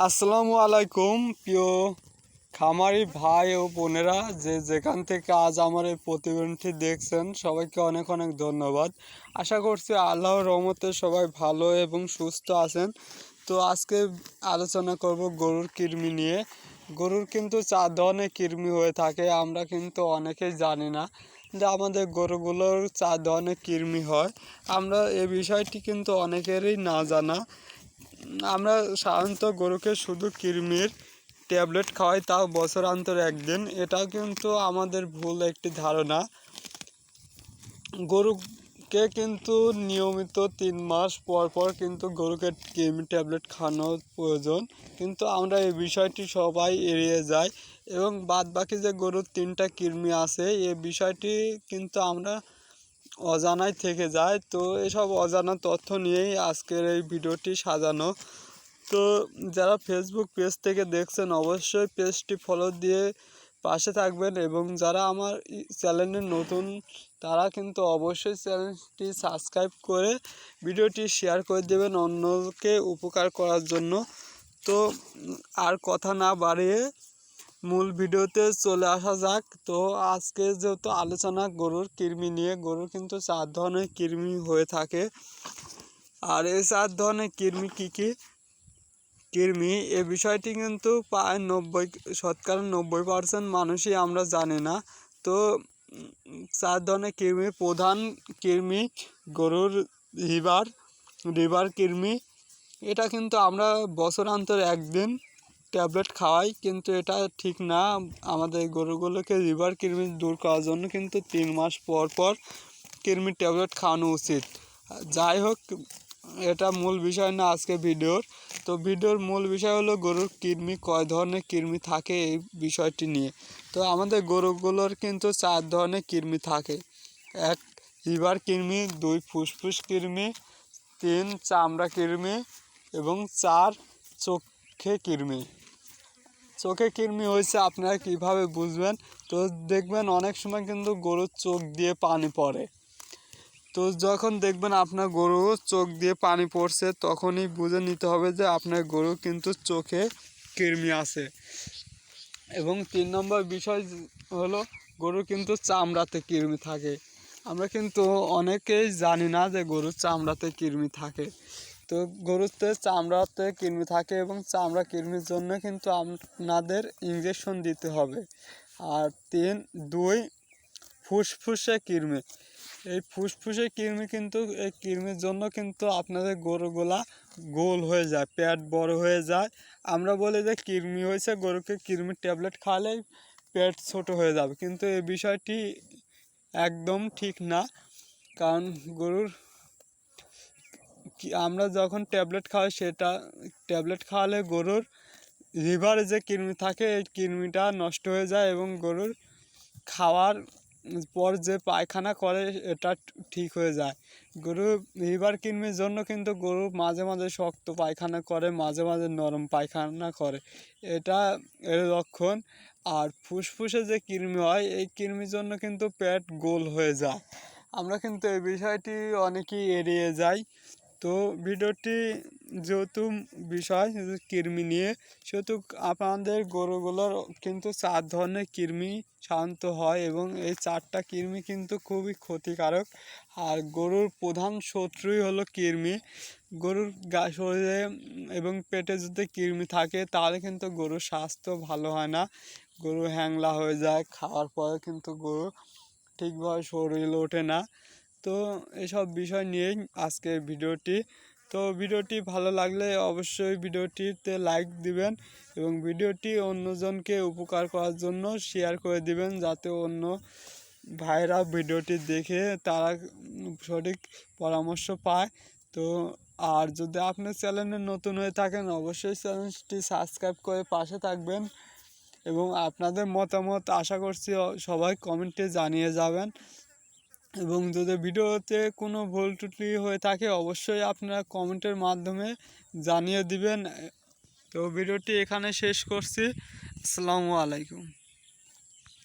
আসসালামু আলাইকুম প্রিয় খামারি ভাই ও বোনেরা, যেখান থেকে আজ আমার এই প্রতিবেদনটি দেখছেন সবাইকে অনেক অনেক ধন্যবাদ। আশা করছি আল্লাহর রহমতে সবাই ভালো এবং সুস্থ আছেন। তো আজকে আলোচনা করব গরুর কৃমি নিয়ে। গরুর কিন্তু 4 ধরনের কৃমি হয়ে থাকে, আমরা কিন্তু অনেকেই জানি না যে আমাদের গরুগুলোর 4 ধরনের কৃমি হয়। আমরা এই বিষয়টি কিন্তু অনেকেরই না জানা। আমরা সাধারণত গরুকে শুধু কৃমির ট্যাবলেট খাওয়াই, তাও বছরান্তর একদিন। এটাও কিন্তু আমাদের ভুল একটি ধারণা। গরুকে কিন্তু নিয়মিত 3 মাস পর পর কিন্তু গরুকে কৃমি ট্যাবলেট খাওয়ানোর প্রয়োজন, কিন্তু আমরা এই বিষয়টি সবাই এড়িয়ে যাই এবং বাদ বাকি যে গরুর 3টা কৃমি আছে এই বিষয়টি কিন্তু আমরা অজানায় থেকে যায়। তো এসব অজানা তথ্য নিয়েই আজকের এই ভিডিওটি সাজানো। তো যারা ফেসবুক পেজ থেকে দেখছেন অবশ্যই পেজটি ফলো দিয়ে পাশে থাকবেন, এবং যারা আমার চ্যানেলে নতুন তারা কিন্তু অবশ্যই চ্যানেলটি সাবস্ক্রাইব করে ভিডিওটি শেয়ার করে দেবেন অন্যকে উপকার করার জন্য। তো আর কথা না বাড়িয়ে মূল ভিডিওতে চলে আসা যাক। তো আজকে যেহেতু আলোচনা গরুর কৃমি নিয়ে, গরুর কিন্তু 4 ধরনের কৃমি হয়ে থাকে। আর এই 4 ধরনের কৃমি কী কী কৃমি, এ বিষয়টি কিন্তু প্রায় 90% মানুষই আমরা জানি না। তো 4 ধরনের কৃমি, প্রধান কৃমি গরুর লিভার কৃমি। এটা কিন্তু আমরা বছরান্তর একদিন ট্যাবলেট খাওয়াই, কিন্তু এটা ঠিক না। আমাদের গরুগুলোকে লিভার কৃমি দূর করার জন্য কিন্তু 3 মাস পর পর কৃমির ট্যাবলেট খাওয়ানো উচিত। যাই হোক, এটা মূল বিষয় না আজকে ভিডিওর। তো ভিডিওর মূল বিষয় হলো গরুর কৃমি, কয় ধরনের কৃমি থাকে এই বিষয়টি নিয়ে। তো আমাদের গরুগুলোর কিন্তু 4 ধরনের কৃমি থাকে। 1 লিভার কৃমি, 2 ফুসফুস কৃমি, 3 চামড়া কৃমি এবং 4 চোখে কৃমি। চোখে কৃমি হয়েছে আপনারা কিভাবে বুঝবেন? তো দেখবেন অনেক সময় কিন্তু গরুর চোখ দিয়ে পানি পড়ে। তো যখন দেখবেন আপনার গরু চোখ দিয়ে পানি পড়ছে তখনই বুঝে নিতে হবে যে আপনার গরু কিন্তু চোখে কৃমি আছে। এবং 3 নম্বর বিষয় হলো গরু কিন্তু চামড়াতে কৃমি থাকে। আমরা কিন্তু অনেকেই জানি না যে গরুর চামড়াতে কৃমি থাকে। তো গরুতে চামড়াতে কৃমি থাকে এবং চামড়া কৃমির জন্য কিন্তু আপনাদের ইনজেকশন দিতে হবে। আর 2 ফুসফুসে কৃমি। এই ফুসফুসে কৃমি কিন্তু এই কৃমির জন্য কিন্তু আপনাদের গরুগুলা গোল হয়ে যায়, পেট বড় হয়ে যায়। আমরা বলি যে কৃমি হয়েছে, গরুকে কৃমির ট্যাবলেট খাওয়ালেই পেট ছোট হয়ে যাবে, কিন্তু এই বিষয়টি একদম ঠিক না। কারণ গরুর আমরা যখন ট্যাবলেট খাওয়াই, সেটা ট্যাবলেট খাওয়ালে গরুর লিভারে যে কৃমি থাকে এই কৃমিটা নষ্ট হয়ে যায় এবং গরুর খাওয়ার পর যে পায়খানা করে এটা ঠিক হয়ে যায়। গরু লিভার কৃমির জন্য কিন্তু গরু মাঝে মাঝে শক্ত পায়খানা করে, মাঝে মাঝে নরম পায়খানা করে, এটা এর লক্ষণ। আর ফুসফুসে যে কৃমি হয় এই কৃমির জন্য কিন্তু পেট গোল হয়ে যায়। আমরা কিন্তু এই বিষয়টি অনেকেই এড়িয়ে যাই। তো ভিডিওটি যেহেতু বিষয় কৃমি নিয়ে, সেহেতু আপনাদের গরুগুলোর কিন্তু 4 ধরনের কৃমি সাধারণত হয় এবং এই 4টা কৃমি কিন্তু খুবই ক্ষতিকারক। আর গরুর প্রধান শত্রুই হলো কৃমি। গরুর শরীরে এবং পেটে যদি কৃমি থাকে তাহলে কিন্তু গরুর স্বাস্থ্য ভালো হয় না, গরু হ্যাংলা হয়ে যায়, খাওয়ার পরে কিন্তু গরু ঠিকভাবে শরীর ওঠে না। তো এসব বিষয় নিয়েই আজকের ভিডিওটি। তো ভিডিওটি ভালো লাগলে অবশ্যই ভিডিওটিতে লাইক দিবেন এবং ভিডিওটি অন্যজনকে উপকার করার জন্য শেয়ার করে দিবেন, যাতে অন্য ভাইরা ভিডিওটি দেখে তারা সঠিক পরামর্শ পায়। তো আর যদি আপনার চ্যানেলে নতুন হয়ে থাকেন অবশ্যই চ্যানেলটি সাবস্ক্রাইব করে পাশে থাকবেন এবং আপনাদের মতামত আশা করছি সবাই কমেন্টে জানিয়ে যাবেন। এবং যদি ভিডিওতে কোনো ভুল ত্রুটি হয়ে থাকে অবশ্যই আপনারা কমেন্টের মাধ্যমে জানিয়ে দিবেন। তো ভিডিওটি এখানে শেষ করছি। আসসালামু আলাইকুম।